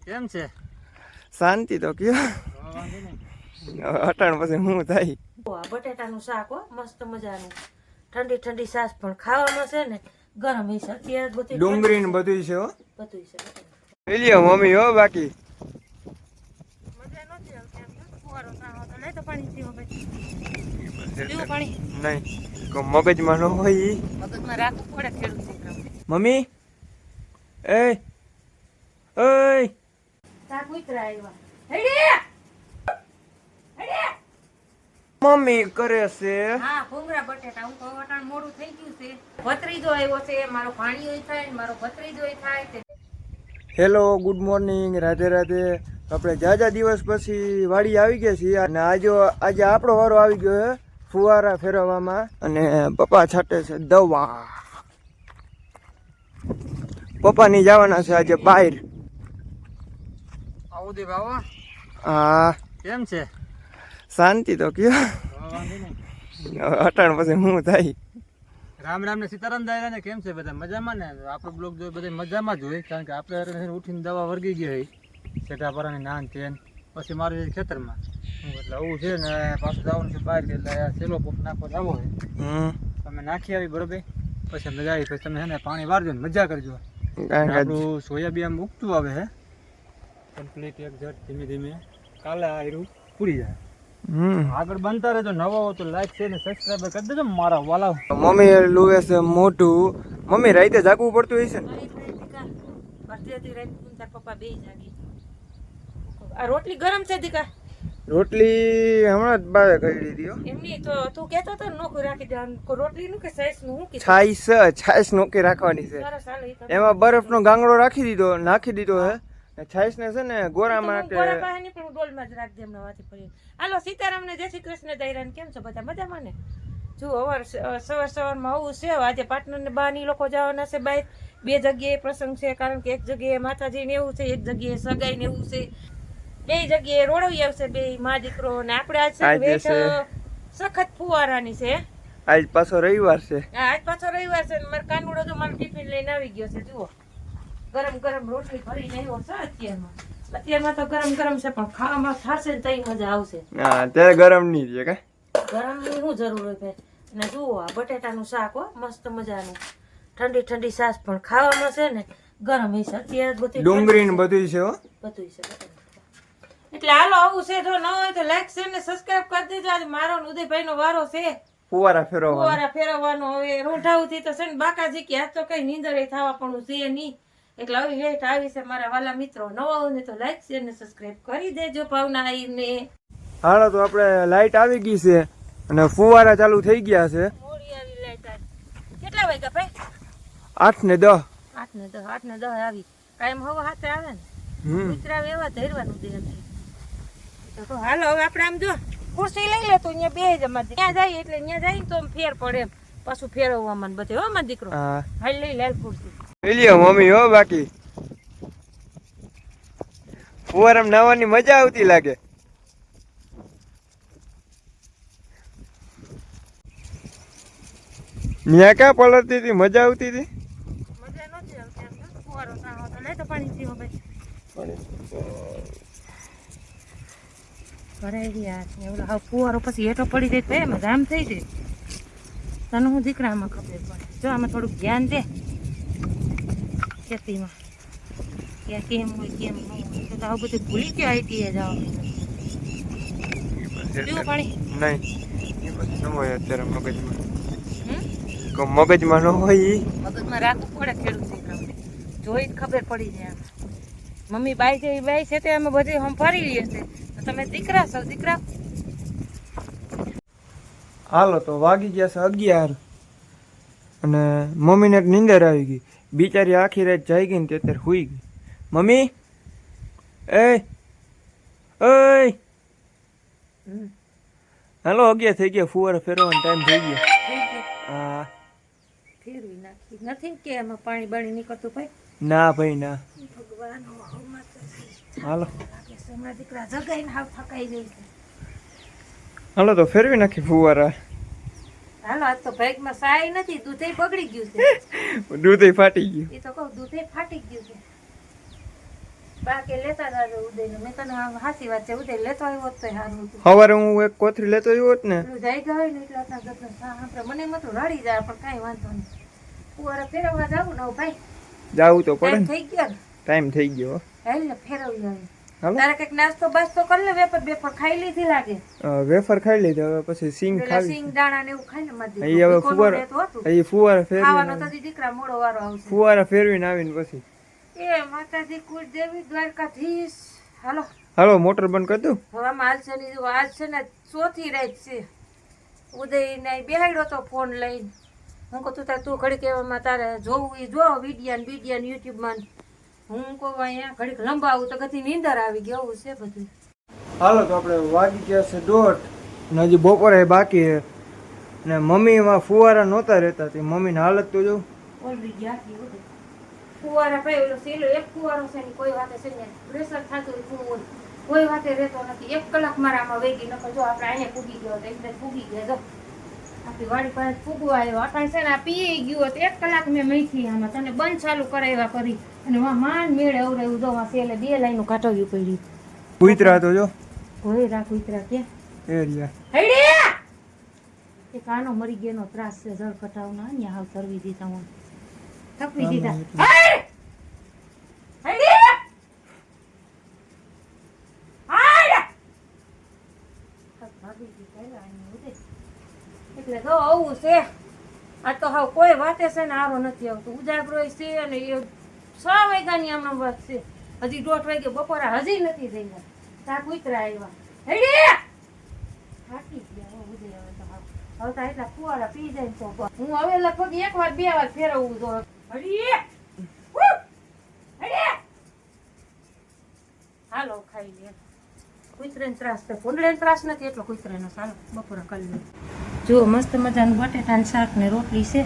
કેમ છે? શાંતિ તો કયો અટાણ પછી હું થાય. બટેટાનું શાક હો મસ્ત મજાનું, ઠંડી ઠંડી છાશ પણ ખાવામાં છે ને ગરમ હશે. અત્યારે બધું ડુંગળી ને બધું છે હો, બધું છે. લ્યો મમ્મી હો. બાકી મજા નથી આવતી આમ ફુવારો ના હોતો નહીં તો પાણી પીવો પીવું પાણી નહીં મગજમાં ન હોય ઈ. મગજમાં રાખવું પડે ખેડૂત દીકરા. મમ્મી એ ઓય શાક ઉતરા આવ્યા. હેડી મમ્મી કરે છે. હા ભૂંગળા બટેટા. હું તો વટાણ મોડું થઈ ગયું છે. ભત્રીજો આવ્યો છે, મારો ભાણિયો થાય ને મારો ભત્રીજો થાય. Hello good morning, Radhe Radhe. આપણે જાજા દિવસ પછી વાડી આવી ગયા છીએ અને આજે આપણો વારો આવી ગયો છે ફુવારા ફેરવવામાં. અને પપ્પા છાંટે છે દવા. પપ્પાની જવાના છે આજે બહાર. આવું દે બાવા. હા કેમ છે? શાંતિ તો કયો અટાણ પછી હું થાય. રામ રામ ને સીતારામ દાયરા ને કેમ છે બધા મજામાં ને? આપણો બ્લોગ જોઈ બધા મજામાં જ હોય, કારણ કે આપણે ઉઠીને દવા વર્ગી ગઈ હોય સેટાપરાની નાન ચેન. પછી મારું ખેતરમાં એટલે આવું છે ને પાછું જવાનું છે બહાર, એટલે સેલો પંપ નાખવા જવો હોય. તમે નાખી આવી બરોબર, પછી મજા આવી. પછી તમે છે ને પાણી વારજો ને મજા કરજો. આપણું સોયાબીન આમ ઉગતું આવે હે કમ્પ્લીટ એક જટ ધીમે ધીમે. કાલે આ આયરું પૂરી જાય. આગળ બનતા રહેજો. નવા હો તો લાઈક શેર ને સબસ્ક્રાઇબ કરી દેજો મારા વાલા. મમ્મી લુવે છે મોઢું. મમ્મી રાતે જાગવું પડતું હોય છે ને? પપ્પા બે જાગી. આ રોટલી ગરમ છે દીકા? રોટલી હમણાં જ બારે કરી દીધી હો. એમની તો તું કહેતો તો નોકરી રાખી દે. રોટલી નું કે સાઈઝ નું હું કીધું? છાઈસ નોકી રાખવાની છે. સરસ હાલો. એમાં બરફનો ગાંગડો નાખી દીધો હે. છાઈસ ને છે ને ગોરામાં ગોરા પાસે ની પણ ડોલમાં જ રાખ દે એમના વાથી પડી. હાલો સીતારામ ને જય શ્રી કૃષ્ણ દૈરાન. કેમ છો બધા મજામાં ને? જો સવાર સવારમાં આવું છે. આજે પાર્ટનર ને બાની લોકો જવાના છે બાઈક. બે જગ્યાએ પ્રસંગ છે, કારણ કે એક જગ્યાએ માતાજી ને એવું છે, એક જગ્યાએ સગાઈ ને એવું છે. બે જગ્યાએ રોડવી આવશે બે મા દીકરો. ને આપણે આજ સખત ફુવારાની છે. આજ પાછો રવિવાર છે. આજ પાછો રવિવાર છે. મારો કાનુડો તો મારો ટિફિન લઈને આવી ગયો છે. જુઓ ગરમ ગરમ રોટલી ભરીને આવ્યો છે. અત્યારમાં તો ગરમ ગરમ છે, પણ ખાવામાં થશે ને તઈ મજા આવશે. હા ત્યારે ગરમ નહીં છે કે ગરમ ની શું જરૂર હોય ભાઈ. અને જુઓ આ બટેટાનું શાક હો મસ્ત મજાનું, ઠંડી ઠંડી છાશ પણ ખાવામાં છે ને ગરમ હશે. અત્યારે બધું ડુંગળી ને બધું છે હો, બધું છે. એટલે હાલો આવું છે. જો ન હોય તો લાઈક શેર ને સબસ્ક્રાઇબ કરી દેજો. આજે મારો ઉદયભાઈ નો વારો છે ફુવારા ફેરવવાનો. હવે રોઢાઉથી તો છે ને બાકાજી કે આજ તો કઈ નીંદર થવા પણ છે નહીં. એટલે આવી વેટ આવી છે મારા વાલા મિત્રો. નવા હોય ને તો લાઈક શેર ને સબસ્ક્રાઇબ કરી દેજો. ભાવના આવીને હાલો તો આપણે લાઈટ આવી ગઈ છે અને ફુવારા ચાલુ થઈ ગયા છે. મોડી આવી લાઈટ. કેટલા વાગ્યા ભાઈ? 8 ને 10. 8 ને 10 આવી. કાયમ હવા હાથે આવે ને ઉતરાવે એવા ધરવાનું દે. તો હાલો હવે આપણે આમ જો ખુરશી લઈ લે તો અહીંયા બે જમા ત્યાં જાય એટલે ત્યાં જાય તો ફેર પડે એમ. પાછું ફેરવવામાં બધે હો મારો દીકરો. હાલ લઈ લે ખુરશી. લ્યો મમ્મી હો. બાકી ફુવારામાં નાવાની મજા આવતી લાગે. ન્યા ક્યાં પલળતી હતી? મજા આવતી હતી? મજા નથી આવતી આમ ફુવારો ના હોતો નહીં તો પાણી પીવો ભાઈ. ભરાઈ ગયા એવડો હાવ ફુવારો પછી હેઠો પડી જાય તો એમ જામ થઈ જાય. તને હું દીકરામાં ખબર પડે. જો આમાં થોડુંક ધ્યાન દે ખેતીમાં ક્યાં કેમ હોય કેમ ન હોય. તો આવું બધું ભૂલી ગયો આઈટીએ જાઓ. પીવું પાણી? નહીં ન હોય અત્યારે મગજમાં. મગજમાં ન હોય. મગજમાં રાખવું પડે ખેડૂત દીકરાઓને. જોઈ જ ખબર પડી જાય. મમ્મી બાઈ છે તે અમે બધી હમ ફરી લઈએ છે. તમે દીકરા છો દીકરા. હાલો તો વાગી ગયા છે 11 અને મમ્મીને એક નીંદર આવી ગઈ. બિચારી આખી રાત જાઈ ગઈ ને તે અત્યારે હુઈ ગઈ. મમ્મી ઓય હાલો 11 થઈ ગયા. ફુવારા ફેરવાનો ટાઈમ થઈ ગયો. હા ફેરવી નાખી નથી કે એમાં પાણી બાણી નીકળતું ભાઈ? ના ભાઈ ના. ભગવાન હાલો હમણાં દીકરા જગાઈને હાવ થકાઈ ગઈ છે. હાલો તો ફેરવી નાખી ફુવારા. હાલો આજ તો ભાગમાં સાય નથી. દૂધે બગડી ગયું છે. દૂધે ફાટી ગયું. એ તો કહું દૂધે ફાટી ગયું છે. બાકી લેતા જાજો ઉદયને. મેં તને સાચી વાત છે, ઉદય લેતો આવ્યો હોત તોય સારું હતું. સવારે હું એક કોથરી લેતો આવ્યો હોત ને. પેલું જાયગા હોય ને એટલે અત્યારે ગતને આપણે મને એમ હતું રડી જાય પણ કાંઈ વાંધો નહીં. ફુવારા ફેરવવા જાવું ને ભાઈ જાવું તો પડે ટાઈમ ને, થઈ ગયો ને. ટાઈમ થઈ ગયો. હાલ ને ફેરવી આવે. હાલો તારે કંઈક નાસ્તો બાસ્તો કરી લે, વેફર બેફર ખાઈ લીધી લાગે. વેફર ખાઈ લીધી, હવે પછી સિંગ પેલા ખાવી. સિંગ દાણા ને એવું ખાઈ ને મારી અહીં હવે ફુવારા ખાવાનો ફેરવીને તો હજી દીકરા મોડો વારો આવશે. ફુવારા ફેરવીને આવીને પછી એ માતાજી કુળદેવી દ્વારકાધીશ. હાલો હાલો મોટર બંધ કરી દઉં. હવામાં હાલશે નહીં. જો આજ છે ને ચોથી રાત છે. ઉદય ને બેહાડ્યો તો ફોન લઈને. હું કહું તું ઘડીક કહેવામાં તારે જોવું એ જો વિડિયા ને યુટ્યુબમાં. હું કહું અહીંયા ઘડીક લંબાવું તો કદી નીંદર આવી ગઈ. આવું છે બધું. હાલો તો આપણે વાગી ગયા છે 1:30 ને હજી બપોરે બાકી છે ને મમ્મીમાં ફુવારા નહોતા રહેતા તે મમ્મીની હાલત તો જો. ઓલરી ગયા કે ઉદય ફુવારા ભાઈ ઓલો સેલો એક ફુવારો છે ને કોઈ વાતે છે ને પ્રેશર થતું હોય કોઈ વાતે રહેતો નથી. 1 કલાક મારામાં વેગી નકર જો આપણે અહીંયા પૂગી ગયો તો એકદમ પૂગી ગયા. જો આપણી વાડી પાસે ફૂગવા આવ્યો અટાણ છે ને આ પી ગયો તો 1 કલાક મેં મહીથી આમાં તને બંધ ચાલુ કરાવ્યા કરી અને માંડ મેળે અવડાવ્યું. જો આ સેલે 2 લાઈનો કાઢવી પડી. કૂતરા તો જો કોઈ રાખ ઉતરા ક્યાં એરિયા હૈડે એ કાનો મરી ગયાનો ત્રાસ છે. જળ કટાવના અહીંયા હાવ કરવી દીધા હું થપવી દીધા. હૈડ! હૈડે! હૈડ! ભાગી દીધા અહીંયા ઉદય. એટલે જો આવું છે. આ તો હાવ કોઈ વાતે છે ને આરો નથી આવતો. ઉજાગરો છે અને એ 6 વાગ્યાની આમનો વાત છે. હજી 1:30 વાગે બપોરા હજી નથી થઈ ગયા. તા કુતરા આવ્યા. હેડી થાકી ગયા હો ઉદય. હવે તો હવે તો એટલા ફુવારા પી જાય ને તો હું હવે લગભગ 1 વાર 2 વાર ફેરવવું જો. હડી હડી હાલો ખાઈ લે. કુતરાને ત્રાસ છે, કુંડળાને ત્રાસ નથી એટલો કુતરાનો. ચાલો બપોરા કરી લે. જો મસ્ત મજાનું બટેટાનું શાક ને રોટલી છે.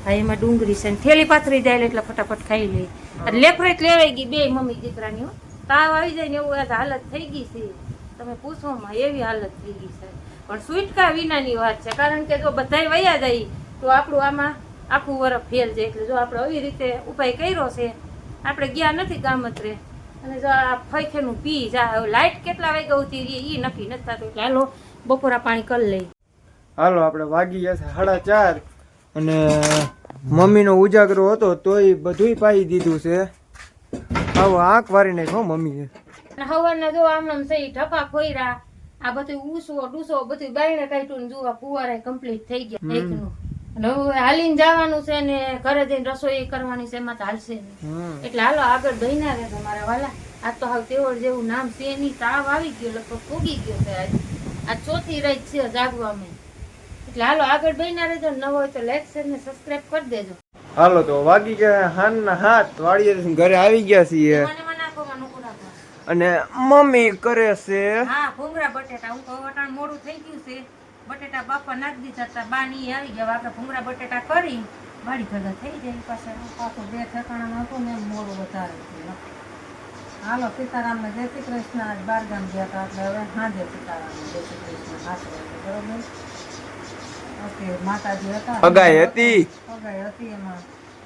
હા એમાં ડુંગળી છે ને થેલી પાથરી જાય એટલે ફટાફટ ખાઈ લે. લેફરેટ લેવાઈ ગઈ 2 મમ્મી દીકરાની હો. તાવ આવી જાય ને એવું હાલત થઈ ગઈ છે. તમે પૂછોમાં એવી હાલત થઈ ગઈ છે. પણ સુઈટકા વિનાની વાત છે. કારણ કે જો બધાય વયા જાય તો આપણું આમાં આખું વરફ ફેલ જાય. એટલે જો આપણે આવી રીતે ઉપાય કર્યો છે. આપણે ગયા નથી ગામત્રે અને જો આ ફઈખેનું પી જા. લાઈટ કેટલા વાગ્યા ઉતી રહી એ નક્કી નથી થતું. એટલે હાલો બપોરા પાણી કરી લઈ. હાલો આપણે વાગી ગયા છે 4:30 અને મમ્મીનો ઉજાગરો હતો તોય બધુંય પાઈ દીધું છે. આવો આંખ વારી નાખો મમ્મીએ. અને હવારના જો આમ સહી ઢપા ખોયરા આ બધું ઊસો ડૂસો બધું બાયણે કાઢ્યું ને જો આ ફુવારા કમ્પ્લીટ થઈ ગયા એકનું. અને હવે હાલીને જવાનું છે ને ઘરે જઈને રસોઈ કરવાની છે એમાં તો હાલશે નહીં. એટલે હાલો આગળ બહીના રહે તમારા વાલા. આ તો હાવ તેવડ જેવું નામ છે નહીં. તાવ આવી ગયો લગભગ ફૂગી ગયો છે. આ ચોથી રાત છે જાગવામાં. એટલે હાલો આગળ બહીના રહેજો. ન હોય તો લાઈક શેર ને સબસ્ક્રાઇબ કરી દેજો. હાલો તો વાગી ગયા 7:30 વાડીએ ઘરે આવી ગયા છીએ મને નાખોમાં નુકુ નાખો. અને મમ્મી કરે છે હા ભૂંગળા બટેટા. હું તો વટાણ મોડું થઈ ગયું છે. બટેટા બાપા નાખી દીધા હતા. બાની આવી ગયા. આપણે ભૂંગળા બટેટા કરી વાડી ભેગા થઈ જાય. પાછા પાછું 2 ઠેકાણામાં હતું ને મોડું વધારે થયું. હાલો સીતારામને જય શ્રી કૃષ્ણ. આજ 12 ગામ ગયા હતા એટલે હવે સાંજે સીતારામને જય શ્રી કૃષ્ણ હાથે બરોબર. ઓકે માતાજી હતા અગાઈ હતી એમાં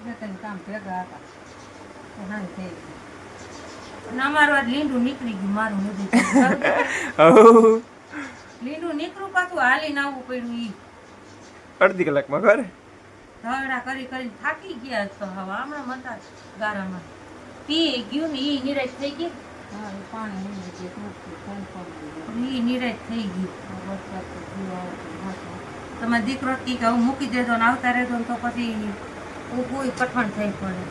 2-3 કામ ભેગા હતા. હાંજ થઈ ગઈ. અને અમારું આજ લીંડું નીકળી ગયું. મારું લીંડું નીકળું પાછું હાલીને આવવું પડ્યું. ઈ અડધી કલાકમાં ઘરે ધડા કરી કરીને થાકી ગયા તો હવે હમણાં મતા ગારામાં પી ગયું ને ઈ નિરાશ થઈ ગઈ. હા એ પાણી ઈ નિરાશ થઈ ગયું. તમારો દીકરો કે હું મૂકી દેજો ને આવતા રહેજો ને તો પછી કોઈ કઠણ થઈ પડે.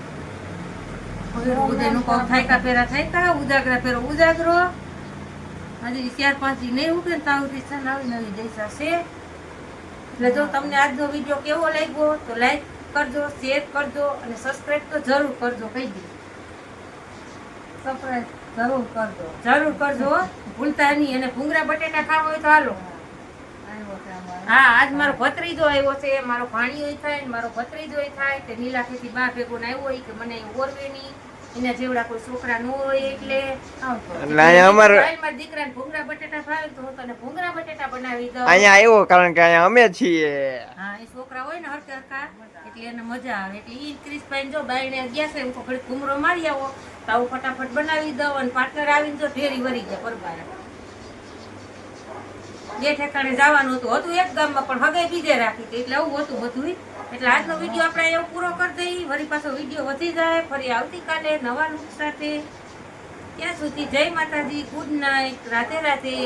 ઉદયનું કહું થાયકા પેરા થાયકા ઉજાગરા પેરો ઉજાગરો. હજી 4-5 દી નહીં ઉગે ને ત્યાં સુધી છે નવી નવી જૈસા છે. એટલે જો તમને આજનો વિડીયો કેવો લાગ્યો તો લાઈક કરજો, શેર કરજો અને સબસ્ક્રાઇબ તો જરૂર કરજો. કહી દે સબસ્ક્રાઇબ જરૂર કરજો ભૂલતા નહીં. અને ભૂંગળા બટેટા ખાવા હોય તો હાલો. હા આજ મારો ભત્રીજો આવ્યો છે. મારો ભાણિયો થાય ને મારો ભત્રીજો થાય તે નીલાખેથી બા ભેગો આવ્યો હોય કે મને ઓરવે નહીં એના જેવડા કોઈ છોકરા ન હોય એટલે મારા દીકરાને ભૂંગળા બટેટા ભાવે તો હું તને ભૂંગળા બટેટા બનાવી દઉં. અહીંયા આવ્યો કારણ કે અહીંયા અમે છીએ. હા એ છોકરા હોય ને હરકા એટલે એને મજા આવે. એટલે ઈ ક્રિશભાઈ જો બાઈને ગયા છે હું ઘડી ઘૂમરો મારી આવો તો આવું ફટાફટ બનાવી દઉં અને પાર્ટનર આવીને જો ઢેરી વરી ગયા પરબાર. જે ઠેકાણે જવાનું હતું એક ગામમાં પણ હગાઈ બીજે રાખી હતી એટલે આવું હતું બધું. એટલે આજનો વિડીયો આપણે એવું પૂરો કરી દઈએ. વળી પાછો વિડીયો વધી જાય. ફરી આવતીકાલે નવા લુક સાથે. ત્યાં સુધી જય માતાજી, ગુડ નાઇટ, રાધે રાધે.